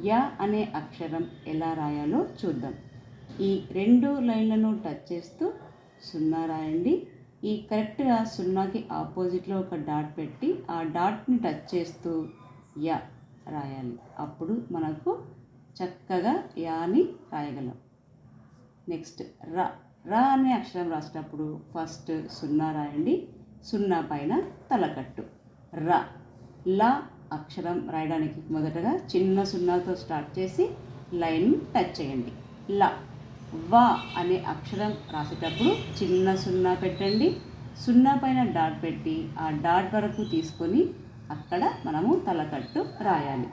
Yeah అనే అక్షరం ఎలా రాయాలో చూద్దాం. ఈ 2 లైన్లను టచ్ చేస్తూ సున్నా రాయండి. ఈ కరెక్ట్గా సున్నాకి ఆపోజిట్లో ఒక డాట్ పెట్టి ఆ డాట్ని టచ్ చేస్తూ యా రాయాలి. అప్పుడు మనకు చక్కగా యాని రాయగలం. నెక్స్ట్ రా. రా అనే అక్షరం రాసేటప్పుడు ఫస్ట్ సున్నా రాయండి. సున్నా పైన తలకట్టు రా. లా అక్షరం రాయడానికి మొదటగా చిన్న సున్నాతో స్టార్ట్ చేసి లైన్ టచ్ చేయండి. లా. వా అనే అక్షరం రాసేటప్పుడు చిన్న సున్నా పెట్టండి. సున్నా పైన డాట్ పెట్టి ఆ డాట్ వరకు తీసుకొని అక్కడ మనము తలకట్టు రాయాలి.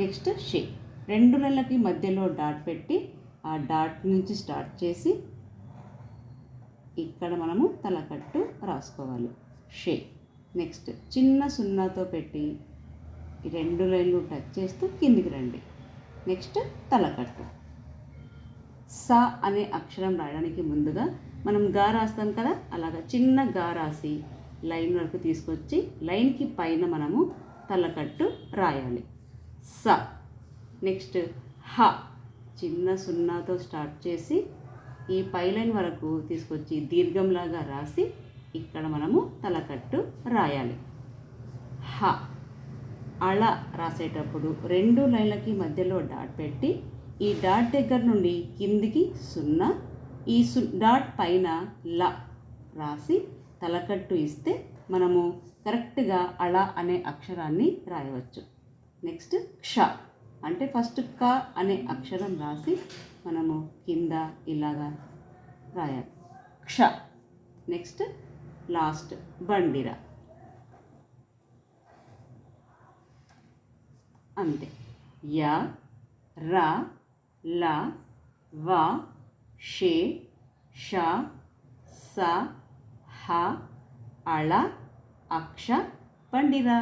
నెక్స్ట్ షే. 2 నెలలకి మధ్యలో డాట్ పెట్టి ఆ డాట్ నుంచి స్టార్ట్ చేసి ఇక్కడ మనము తలకట్టు రాసుకోవాలి. షే. నెక్స్ట్ చిన్న సున్నాతో పెట్టి 2 లైన్లు టచ్ చేస్తూ కిందికి రండి. నెక్స్ట్ తలకట్టు. సా అనే అక్షరం రాయడానికి ముందుగా మనం గా రాస్తాం కదా, అలాగా చిన్న గా రాసి లైన్ వరకు తీసుకొచ్చి లైన్కి పైన మనము తలకట్టు రాయాలి. స. నెక్స్ట్ హ. చిన్న సున్నాతో స్టార్ట్ చేసి ఈ పై లైన్ వరకు తీసుకొచ్చి దీర్ఘంలాగా రాసి ఇక్కడ మనము తలకట్టు రాయాలి. హ. అళ రాసేటప్పుడు 2 లైన్లకి మధ్యలో డాట్ పెట్టి ఈ డాట్ దగ్గర నుండి కిందికి సున్నా, ఈ డాట్ పైన ల రాసి తలకట్టు ఇస్తే మనము కరెక్ట్గా అళ అనే అక్షరాన్ని రాయవచ్చు. నెక్స్ట్ క్ష. అంటే ఫస్ట్ క అనే అక్షరం రాసి మనము కింద ఇలాగా రాయాలి. క్ష. నెక్స్ట్ లాస్ట్ బండిరా. అంతే. యా, రా, లా, వా, షే, ష, స, హ, అళ, అక్ష, బండిరా.